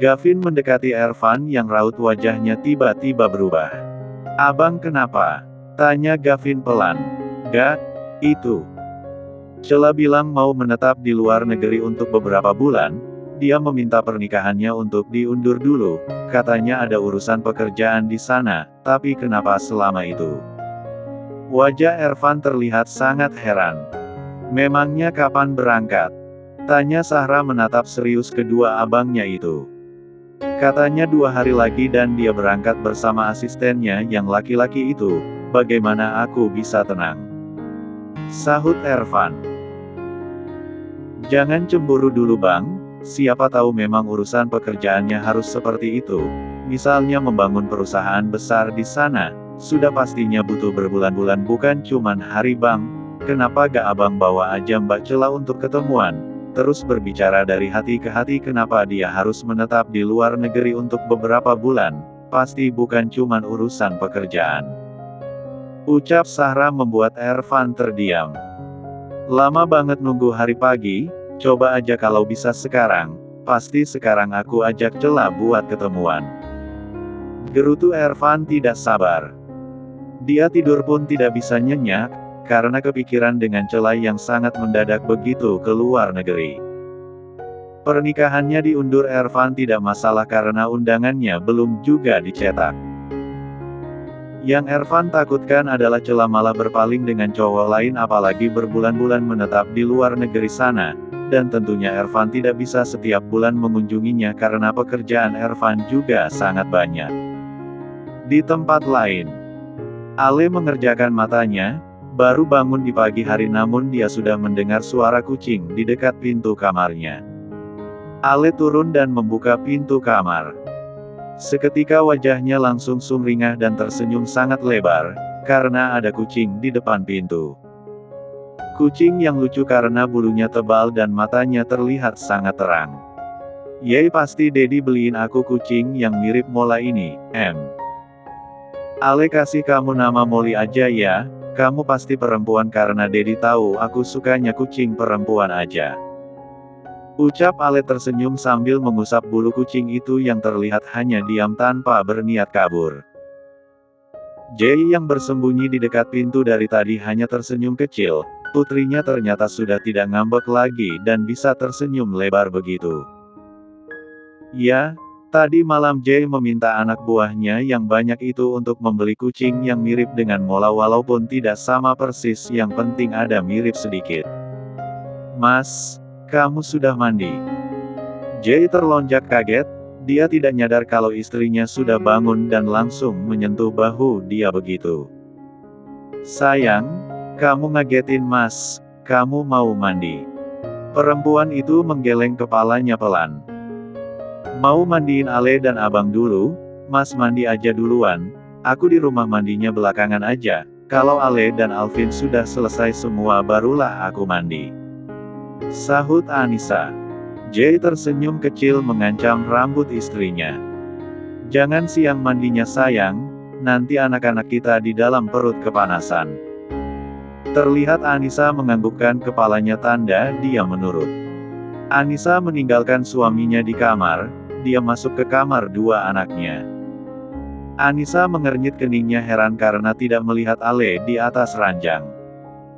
Gavin mendekati Ervan yang raut wajahnya tiba-tiba berubah. "Abang kenapa?" tanya Gavin pelan. "Gak, itu. Cela bilang mau menetap di luar negeri untuk beberapa bulan. Dia meminta pernikahannya untuk diundur dulu, katanya ada urusan pekerjaan di sana, tapi kenapa selama itu?" Wajah Ervan terlihat sangat heran. "Memangnya kapan berangkat?" tanya Sahra menatap serius kedua abangnya itu. "Katanya 2 hari lagi dan dia berangkat bersama asistennya yang laki-laki itu, bagaimana aku bisa tenang?" sahut Ervan. "Jangan cemburu dulu bang, siapa tahu memang urusan pekerjaannya harus seperti itu, misalnya membangun perusahaan besar di sana, sudah pastinya butuh berbulan-bulan bukan cuman hari bang, kenapa gak abang bawa aja Mbak Cela untuk ketemuan, terus berbicara dari hati ke hati kenapa dia harus menetap di luar negeri untuk beberapa bulan, pasti bukan cuman urusan pekerjaan." Ucap Sahra membuat Ervan terdiam. "Lama banget nunggu hari pagi, coba aja kalau bisa sekarang, pasti sekarang aku ajak Cela buat ketemuan." Gerutu Ervan tidak sabar. Dia tidur pun tidak bisa nyenyak, karena kepikiran dengan Cela yang sangat mendadak begitu ke luar negeri. Pernikahannya diundur Ervan tidak masalah karena undangannya belum juga dicetak. Yang Ervan takutkan adalah Cela malah berpaling dengan cowok lain apalagi berbulan-bulan menetap di luar negeri sana, dan tentunya Ervan tidak bisa setiap bulan mengunjunginya karena pekerjaan Ervan juga sangat banyak. Di tempat lain, Ale mengerjakan matanya, baru bangun di pagi hari namun dia sudah mendengar suara kucing di dekat pintu kamarnya. Ale turun dan membuka pintu kamar. Seketika wajahnya langsung sumringah dan tersenyum sangat lebar, karena ada kucing di depan pintu. Kucing yang lucu karena bulunya tebal dan matanya terlihat sangat terang. "Yey pasti Dedi beliin aku kucing yang mirip Mola ini, Em. Ale kasih kamu nama Molly aja ya, kamu pasti perempuan karena Dedi tahu aku sukanya kucing perempuan aja." Ucap Ale tersenyum sambil mengusap bulu kucing itu yang terlihat hanya diam tanpa berniat kabur. Jay yang bersembunyi di dekat pintu dari tadi hanya tersenyum kecil, putrinya ternyata sudah tidak ngambek lagi dan bisa tersenyum lebar begitu. "Ya, tadi malam Jay meminta anak buahnya yang banyak itu untuk membeli kucing yang mirip dengan Mola walaupun tidak sama persis yang penting ada mirip sedikit." "Mas, kamu sudah mandi?" Jay terlonjak kaget, dia tidak nyadar kalau istrinya sudah bangun dan langsung menyentuh bahu dia begitu. "Sayang, kamu ngagetin Mas, kamu mau mandi?" Perempuan itu menggeleng kepalanya pelan. "Mau mandiin Ale dan abang dulu, Mas mandi aja duluan, aku di rumah mandinya belakangan aja, kalau Ale dan Alvin sudah selesai semua barulah aku mandi," sahut Anissa. Jay tersenyum kecil mengancam rambut istrinya. "Jangan siang mandinya sayang, nanti anak-anak kita di dalam perut kepanasan." Terlihat Anissa menganggukkan kepalanya tanda dia menurut. Anissa meninggalkan suaminya di kamar, dia masuk ke kamar dua anaknya. Anissa mengernyit keningnya heran karena tidak melihat Ale di atas ranjang.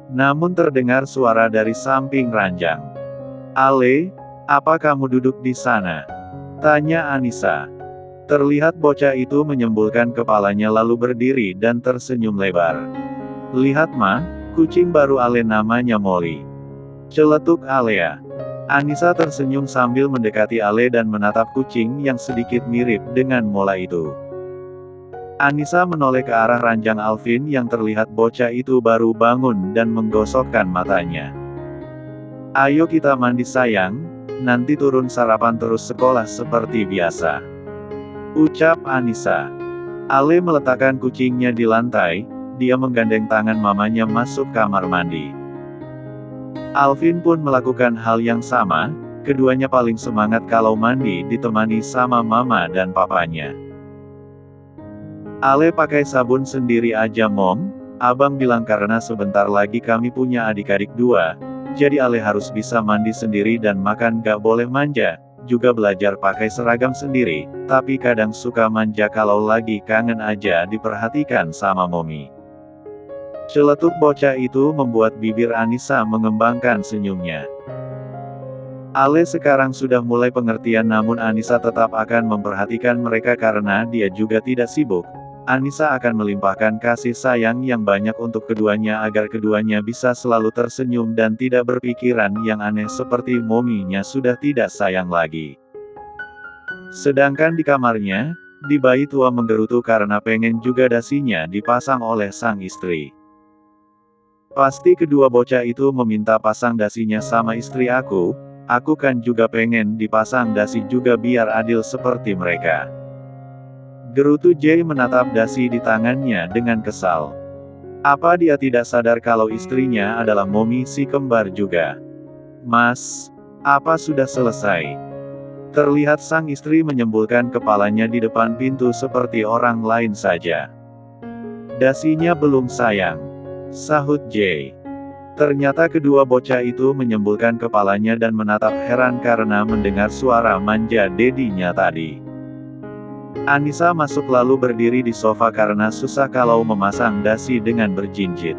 Namun terdengar suara dari samping ranjang. "Ale, apa kamu duduk di sana?" tanya Anissa. Terlihat bocah itu menyembulkan kepalanya lalu berdiri dan tersenyum lebar. "Lihat Ma, kucing baru Ale namanya Molly," celetuk Alea. Anissa tersenyum sambil mendekati Ale dan menatap kucing yang sedikit mirip dengan Mola itu. Anissa menoleh ke arah ranjang Alvin yang terlihat bocah itu baru bangun dan menggosokkan matanya. "Ayo kita mandi sayang, nanti turun sarapan terus sekolah seperti biasa," ucap Anissa. Ale meletakkan kucingnya di lantai, dia menggandeng tangan mamanya masuk kamar mandi. Alvin pun melakukan hal yang sama, keduanya paling semangat kalau mandi ditemani sama mama dan papanya. "Ale pakai sabun sendiri aja Mom, abang bilang karena sebentar lagi kami punya adik-adik 2, jadi Ale harus bisa mandi sendiri dan makan gak boleh manja, juga belajar pakai seragam sendiri, tapi kadang suka manja kalau lagi kangen aja diperhatikan sama Momi. Celetuk bocah itu membuat bibir Anissa mengembangkan senyumnya. Ale sekarang sudah mulai pengertian, namun Anissa tetap akan memperhatikan mereka karena dia juga tidak sibuk. Anissa akan melimpahkan kasih sayang yang banyak untuk keduanya agar keduanya bisa selalu tersenyum dan tidak berpikiran yang aneh seperti Mominya sudah tidak sayang lagi. Sedangkan di kamarnya, di bayi tua menggerutu karena pengen juga dasinya dipasang oleh sang istri. Pasti kedua bocah itu meminta pasang dasinya sama istri aku kan juga pengen dipasang dasi juga biar adil seperti mereka. Gerutu Jay menatap dasi di tangannya dengan kesal. Apa dia tidak sadar kalau istrinya adalah Momi si kembar juga? Mas, apa sudah selesai? Terlihat sang istri menyembulkan kepalanya di depan pintu seperti orang lain saja. Dasinya belum sayang, sahut Jay. Ternyata kedua bocah itu menyembulkan kepalanya dan menatap heran karena mendengar suara manja dedinya tadi. Anissa masuk lalu berdiri di sofa karena susah kalau memasang dasi dengan berjinjit.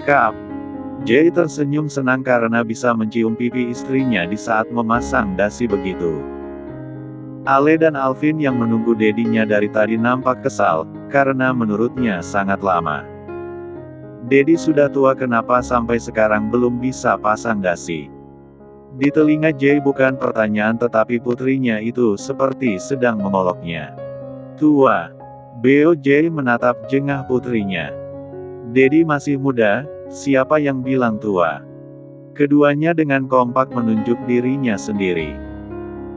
Kap. Jay tersenyum senang karena bisa mencium pipi istrinya di saat memasang dasi begitu. Ale dan Alvin yang menunggu dedinya dari tadi nampak kesal, karena menurutnya sangat lama. Dedi sudah tua, kenapa sampai sekarang belum bisa pasang dasi? Di telinga Jay bukan pertanyaan tetapi putrinya itu seperti sedang mengoloknya. Tua. Beo Jay menatap jengah putrinya. Dedi masih muda, siapa yang bilang tua? Keduanya dengan kompak menunjuk dirinya sendiri.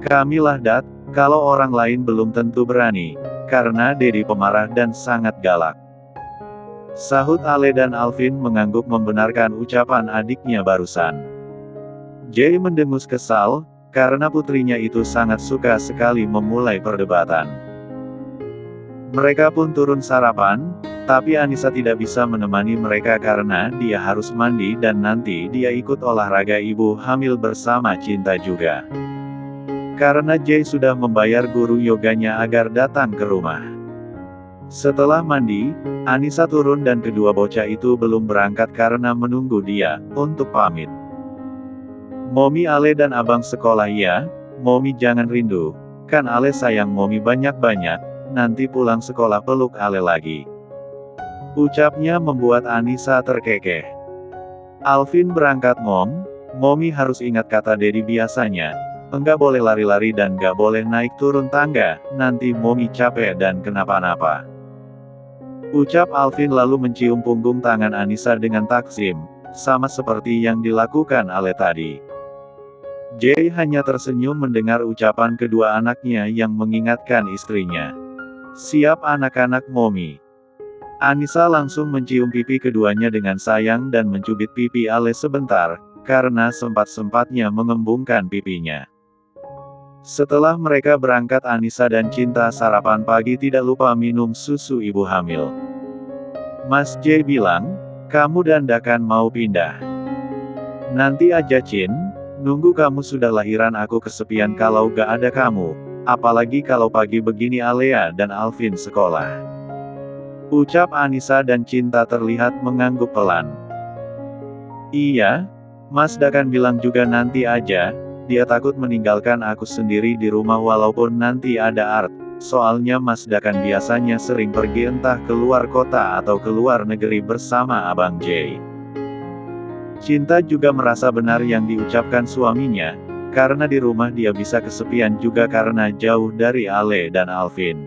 Kamilah Dat, kalau orang lain belum tentu berani, karena Dedi pemarah dan sangat galak. Sahut Ale dan Alvin mengangguk membenarkan ucapan adiknya barusan. Jay mendengus kesal, karena putrinya itu sangat suka sekali memulai perdebatan. Mereka pun turun sarapan, tapi Anissa tidak bisa menemani mereka karena dia harus mandi dan nanti dia ikut olahraga ibu hamil bersama Cinta juga. Karena Jay sudah membayar guru yoganya agar datang ke rumah. Setelah mandi, Anissa turun dan kedua bocah itu belum berangkat karena menunggu dia untuk pamit. Momi, Ale dan abang sekolah ya, Momi jangan rindu, kan Ale sayang Momi banyak-banyak, nanti pulang sekolah peluk Ale lagi. Ucapnya membuat Anissa terkekeh. Alvin berangkat Momi harus ingat kata Dedi biasanya, enggak boleh lari-lari dan enggak boleh naik turun tangga, nanti Momi capek dan kenapa-napa. Ucap Alvin lalu mencium punggung tangan Anissa dengan takzim, sama seperti yang dilakukan Ale tadi. Jay hanya tersenyum mendengar ucapan kedua anaknya yang mengingatkan istrinya. Siap anak-anak Momi. Anissa langsung mencium pipi keduanya dengan sayang dan mencubit pipi Ale sebentar, karena sempat-sempatnya mengembungkan pipinya. Setelah mereka berangkat Anissa dan Cinta sarapan pagi tidak lupa minum susu ibu hamil. Mas Jay bilang, kamu dandakan mau pindah. Nanti aja Cin, nunggu kamu sudah lahiran aku kesepian kalau gak ada kamu, apalagi kalau pagi begini Alea dan Alvin sekolah. Ucap Anissa dan Cinta terlihat mengangguk pelan. Iya, Mas Dakan bilang juga nanti aja, dia takut meninggalkan aku sendiri di rumah walaupun nanti ada Art, soalnya Mas Dakan biasanya sering pergi entah keluar kota atau keluar negeri bersama Abang Jay. Cinta juga merasa benar yang diucapkan suaminya, karena di rumah dia bisa kesepian juga karena jauh dari Ale dan Alvin.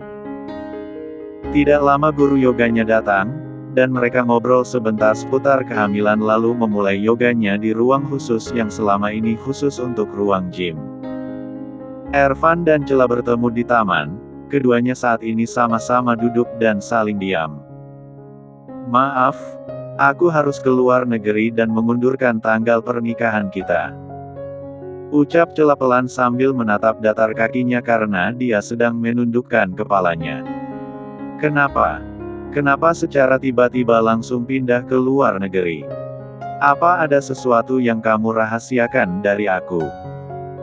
Tidak lama guru yoganya datang, dan mereka ngobrol sebentar seputar kehamilan lalu memulai yoganya di ruang khusus yang selama ini khusus untuk ruang gym. Ervan dan Cela bertemu di taman, keduanya saat ini sama-sama duduk dan saling diam. Maaf, aku harus keluar negeri dan mengundurkan tanggal pernikahan kita. Ucap Cela pelan sambil menatap datar kakinya karena dia sedang menundukkan kepalanya. Kenapa? Kenapa secara tiba-tiba langsung pindah ke luar negeri? Apa ada sesuatu yang kamu rahasiakan dari aku?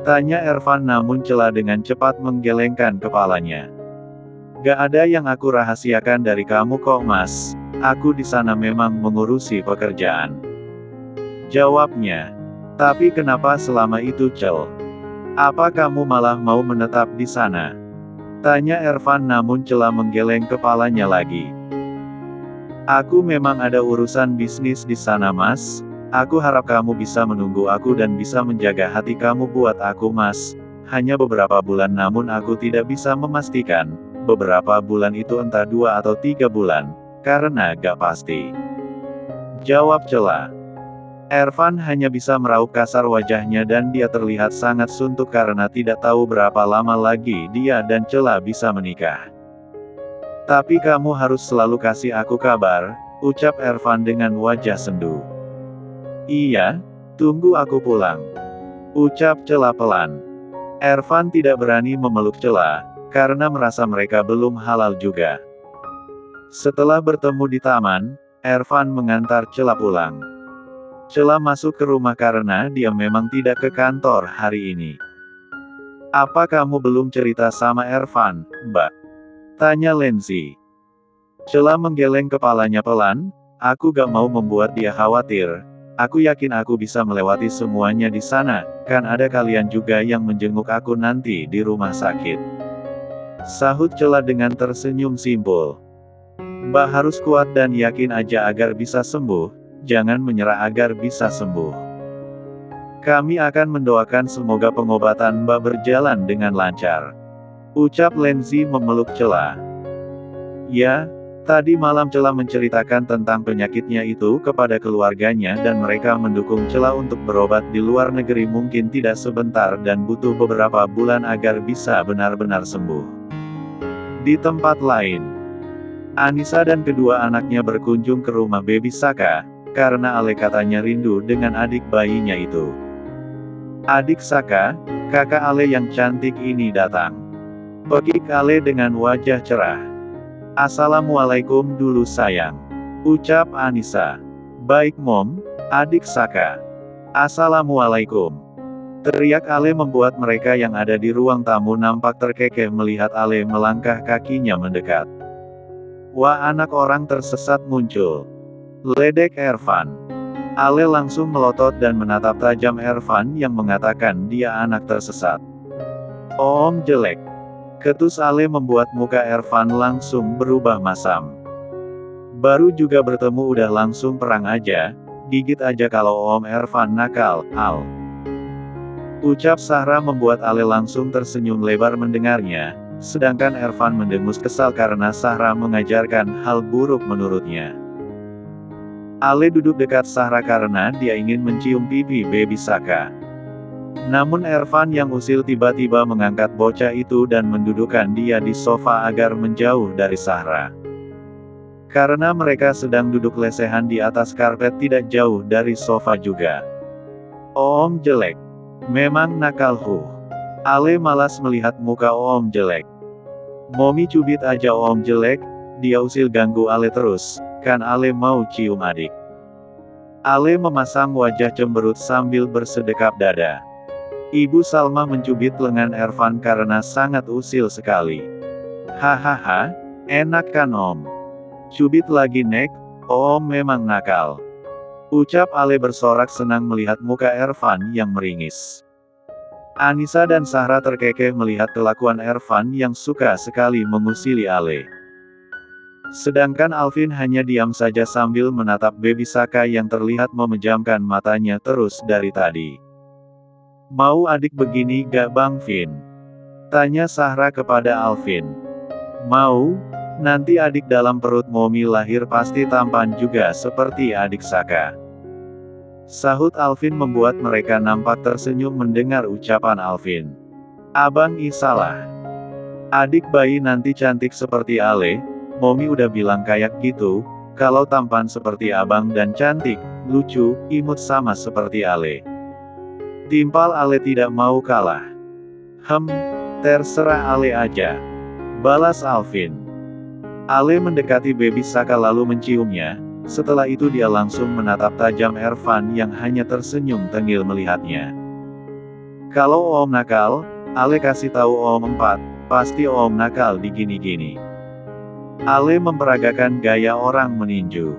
Tanya Ervan namun Cela dengan cepat menggelengkan kepalanya. Gak ada yang aku rahasiakan dari kamu kok mas, aku di sana memang mengurusi pekerjaan. Jawabnya. Tapi kenapa selama itu Cel? Apa kamu malah mau menetap di sana? Tanya Ervan namun Cela menggeleng kepalanya lagi. Aku memang ada urusan bisnis di sana mas, aku harap kamu bisa menunggu aku dan bisa menjaga hati kamu buat aku mas, hanya beberapa bulan namun aku tidak bisa memastikan, beberapa bulan itu entah 2 atau 3 bulan, karena gak pasti. Jawab Cela. Ervan hanya bisa meraup kasar wajahnya dan dia terlihat sangat suntuk karena tidak tahu berapa lama lagi dia dan Cela bisa menikah. Tapi kamu harus selalu kasih aku kabar, ucap Ervan dengan wajah sendu. Iya, tunggu aku pulang, ucap Cela pelan. Ervan tidak berani memeluk Cela, karena merasa mereka belum halal juga. Setelah bertemu di taman, Ervan mengantar Cela pulang. Cela masuk ke rumah karena dia memang tidak ke kantor hari ini. Apa kamu belum cerita sama Ervan, Mbak? Tanya Lenzi. Cela menggeleng kepalanya pelan, aku gak mau membuat dia khawatir. Aku yakin aku bisa melewati semuanya di sana, kan ada kalian juga yang menjenguk aku nanti di rumah sakit. Sahut Cela dengan tersenyum simpul. Mbak harus kuat dan yakin aja agar bisa sembuh. Jangan menyerah agar bisa sembuh. Kami akan mendoakan semoga pengobatan Mbak berjalan dengan lancar, ucap Lenzi memeluk Cela. Ya, tadi malam Cela menceritakan tentang penyakitnya itu kepada keluarganya dan mereka mendukung Cela untuk berobat di luar negeri mungkin tidak sebentar dan butuh beberapa bulan agar bisa benar-benar sembuh. Di tempat lain, Anissa dan kedua anaknya berkunjung ke rumah Baby Saka, karena Ale katanya rindu dengan adik bayinya itu. Adik Saka, kakak Ale yang cantik ini datang. Pekik Ale dengan wajah cerah. Assalamualaikum dulu sayang, ucap Anissa. Baik mom, adik Saka. Assalamualaikum. Teriak Ale membuat mereka yang ada di ruang tamu nampak terkekeh melihat Ale melangkah kakinya mendekat. Wah, anak orang tersesat muncul, ledek Ervan. Ale langsung melotot dan menatap tajam Ervan yang mengatakan dia anak tersesat. Om jelek. Ketus Ale membuat muka Ervan langsung berubah masam. Baru juga bertemu udah langsung perang aja, gigit aja kalau Om Ervan nakal, Al. Ucap Sahra membuat Ale langsung tersenyum lebar mendengarnya, sedangkan Ervan mendengus kesal karena Sahra mengajarkan hal buruk menurutnya. Ale duduk dekat Sahra karena dia ingin mencium pipi Baby Saka. Namun Ervan yang usil tiba-tiba mengangkat bocah itu dan mendudukkan dia di sofa agar menjauh dari Sahra. Karena mereka sedang duduk lesehan di atas karpet tidak jauh dari sofa juga. Om jelek. Memang nakal Ale malas melihat muka Om jelek. Momi cubit aja Om jelek, dia usil ganggu Ale terus. Kan Ale mau cium adik. Ale memasang wajah cemberut sambil bersedekap dada. Ibu Salma mencubit lengan Ervan karena sangat usil sekali. Hahaha, enak kan Om? Cubit lagi Nek, Om memang nakal. Ucap Ale bersorak senang melihat muka Ervan yang meringis. Anissa dan Sahra terkekeh melihat kelakuan Ervan yang suka sekali mengusili Ale. Sedangkan Alvin hanya diam saja sambil menatap Baby Saka yang terlihat memejamkan matanya terus dari tadi. Mau adik begini gak Bang Vin? Tanya Sahra kepada Alvin. Mau, nanti adik dalam perut Momi lahir pasti tampan juga seperti adik Saka. Sahut Alvin membuat mereka nampak tersenyum mendengar ucapan Alvin. Abang salah. Adik bayi nanti cantik seperti Ale. Momi udah bilang kayak gitu, kalau tampan seperti abang dan cantik, lucu, imut sama seperti Ale. Timpal Ale tidak mau kalah. Terserah Ale aja, balas Alvin. Ale mendekati Baby Saka lalu menciumnya, setelah itu dia langsung menatap tajam Ervan yang hanya tersenyum tengil melihatnya. Kalau Om nakal, Ale kasih tahu Om 4, pasti Om nakal di gini-gini. Ale memperagakan gaya orang meninju.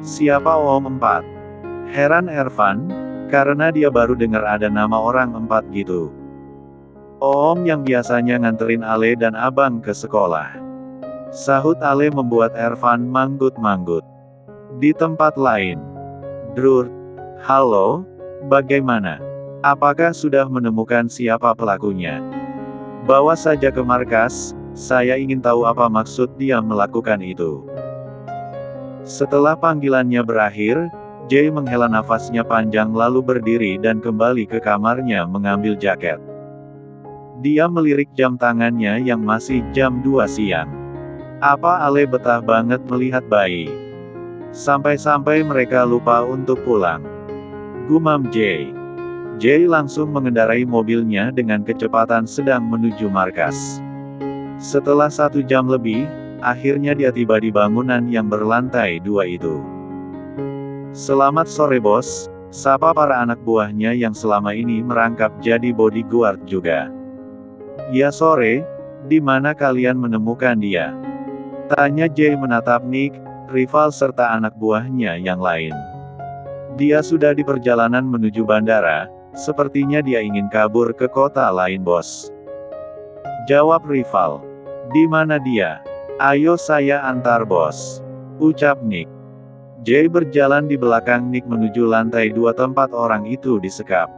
Siapa Om 4? Heran Ervan, karena dia baru dengar ada nama orang 4 gitu. Om yang biasanya nganterin Ale dan Abang ke sekolah. Sahut Ale membuat Ervan manggut-manggut. Di tempat lain. Drur, halo, bagaimana? Apakah sudah menemukan siapa pelakunya? Bawa saja ke markas, saya ingin tahu apa maksud dia melakukan itu. Setelah panggilannya berakhir, Jay menghela nafasnya panjang lalu berdiri dan kembali ke kamarnya mengambil jaket. Dia melirik jam tangannya yang masih jam 2 siang. Apa Ale betah banget melihat bayi. Sampai-sampai mereka lupa untuk pulang. Gumam Jay. Jay langsung mengendarai mobilnya dengan kecepatan sedang menuju markas. Setelah 1 jam lebih, akhirnya dia tiba di bangunan yang berlantai 2 itu. Selamat sore bos, sapa para anak buahnya yang selama ini merangkap jadi bodyguard juga. Ya sore, di mana kalian menemukan dia? Tanya Jay menatap Nick, rival serta anak buahnya yang lain. Dia sudah di perjalanan menuju bandara, sepertinya dia ingin kabur ke kota lain bos. Jawab rival. Di mana dia? Ayo saya antar bos. Ucap Nick. Jay berjalan di belakang Nick menuju lantai 2 tempat orang itu disekap.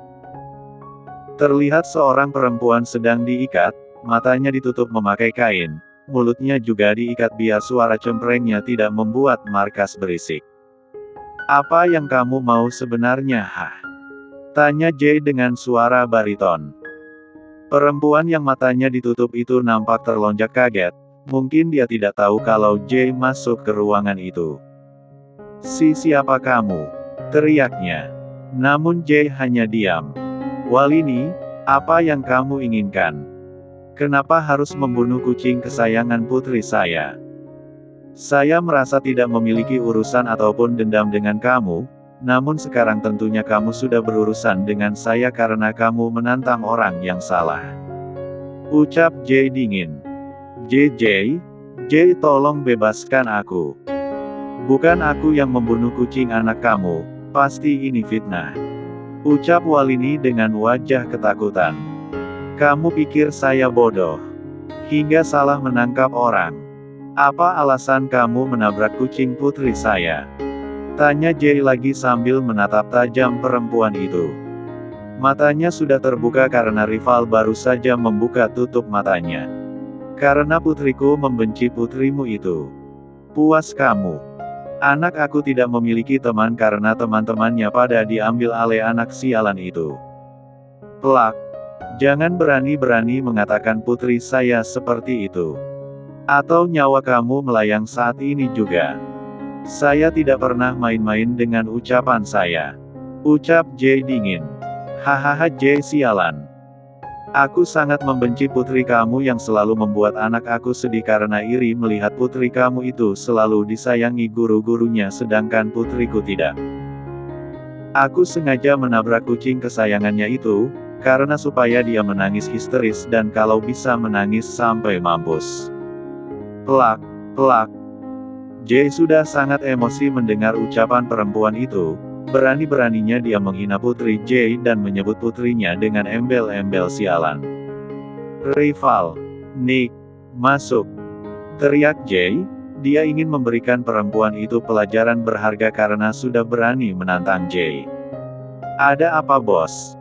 Terlihat seorang perempuan sedang diikat, matanya ditutup memakai kain, mulutnya juga diikat biar suara cemprengnya tidak membuat markas berisik. Apa yang kamu mau sebenarnya hah? Tanya Jay dengan suara bariton. Perempuan yang matanya ditutup itu nampak terlonjak kaget, mungkin dia tidak tahu kalau Jay masuk ke ruangan itu. Siapa kamu? Teriaknya. Namun Jay hanya diam. Walini, apa yang kamu inginkan? Kenapa harus membunuh kucing kesayangan putri saya? Saya merasa tidak memiliki urusan ataupun dendam dengan kamu, namun sekarang tentunya kamu sudah berurusan dengan saya karena kamu menantang orang yang salah. Ucap Jay dingin. Jay tolong bebaskan aku. Bukan aku yang membunuh kucing anak kamu, pasti ini fitnah. Ucap Walini dengan wajah ketakutan. Kamu pikir saya bodoh? Hingga salah menangkap orang. Apa alasan kamu menabrak kucing putri saya? Tanya Jay lagi sambil menatap tajam perempuan itu. Matanya sudah terbuka karena rival baru saja membuka tutup matanya. Karena putriku membenci putrimu itu. Puas kamu. Anak aku tidak memiliki teman karena teman-temannya pada diambil oleh anak sialan itu. Pelak. Jangan berani-berani mengatakan putri saya seperti itu. Atau nyawa kamu melayang saat ini juga. Saya tidak pernah main-main dengan ucapan saya. Ucap Jay dingin. Hahaha Jay sialan. Aku sangat membenci putri kamu yang selalu membuat anak aku sedih karena iri melihat putri kamu itu selalu disayangi guru-gurunya sedangkan putriku tidak. Aku sengaja menabrak kucing kesayangannya itu, karena supaya dia menangis histeris dan kalau bisa menangis sampai mampus. Pelak. Jay sudah sangat emosi mendengar ucapan perempuan itu, berani-beraninya dia menghina putri Jay dan menyebut putrinya dengan embel-embel sialan. Rival. Nick. Masuk. Teriak Jay, dia ingin memberikan perempuan itu pelajaran berharga karena sudah berani menantang Jay. Ada apa bos?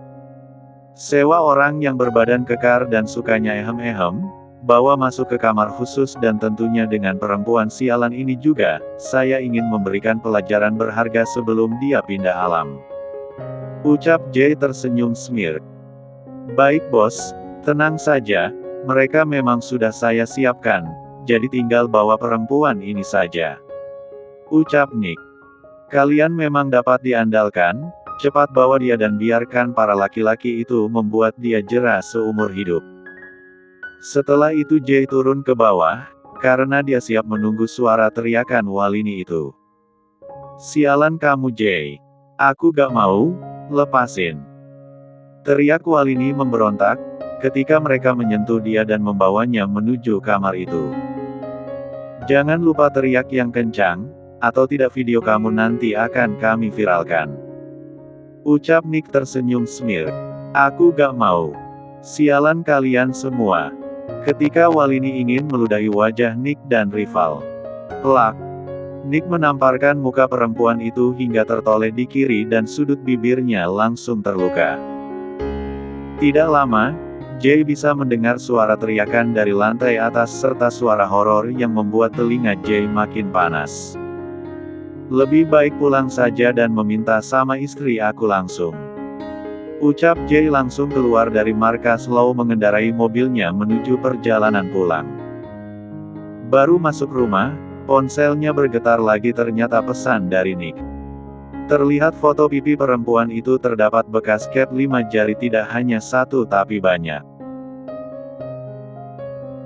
Sewa orang yang berbadan kekar dan sukanya ehem-ehem, bawa masuk ke kamar khusus dan tentunya dengan perempuan sialan ini juga, saya ingin memberikan pelajaran berharga sebelum dia pindah alam. Ucap Jay tersenyum smirk. Baik bos, tenang saja, mereka memang sudah saya siapkan, jadi tinggal bawa perempuan ini saja. Ucap Nick. Kalian memang dapat diandalkan, cepat bawa dia dan biarkan para laki-laki itu membuat dia jera seumur hidup. Setelah itu Jay turun ke bawah, karena dia siap menunggu suara teriakan Walini itu. Sialan kamu Jay. Aku gak mau, lepasin. Teriak Walini memberontak, ketika mereka menyentuh dia dan membawanya menuju kamar itu. Jangan lupa teriak yang kencang, atau tidak video kamu nanti akan kami viralkan. Ucap Nick tersenyum smirk. Aku gak mau. Sialan kalian semua. Ketika Walini ingin meludahi wajah Nick dan rival. Plak. Nick menamparkan muka perempuan itu hingga tertoleh di kiri dan sudut bibirnya langsung terluka. Tidak lama, Jay bisa mendengar suara teriakan dari lantai atas serta suara horor yang membuat telinga Jay makin panas. Lebih baik pulang saja dan meminta sama istri aku langsung. Ucap Jay langsung keluar dari markas lalu mengendarai mobilnya menuju perjalanan pulang. Baru masuk rumah, ponselnya bergetar lagi ternyata pesan dari Nick. Terlihat foto pipi perempuan itu terdapat bekas cap 5 jari tidak hanya satu tapi banyak.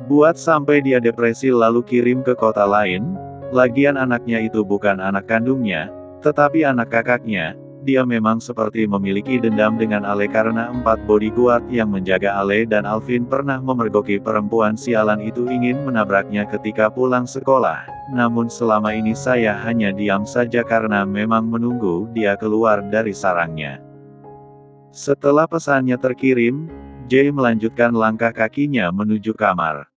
Buat sampai dia depresi lalu kirim ke kota lain, lagian anaknya itu bukan anak kandungnya, tetapi anak kakaknya. Dia memang seperti memiliki dendam dengan Ale karena 4 bodyguard yang menjaga Ale dan Alvin pernah memergoki perempuan sialan itu ingin menabraknya ketika pulang sekolah. Namun selama ini saya hanya diam saja karena memang menunggu dia keluar dari sarangnya. Setelah pesannya terkirim, Jay melanjutkan langkah kakinya menuju kamar.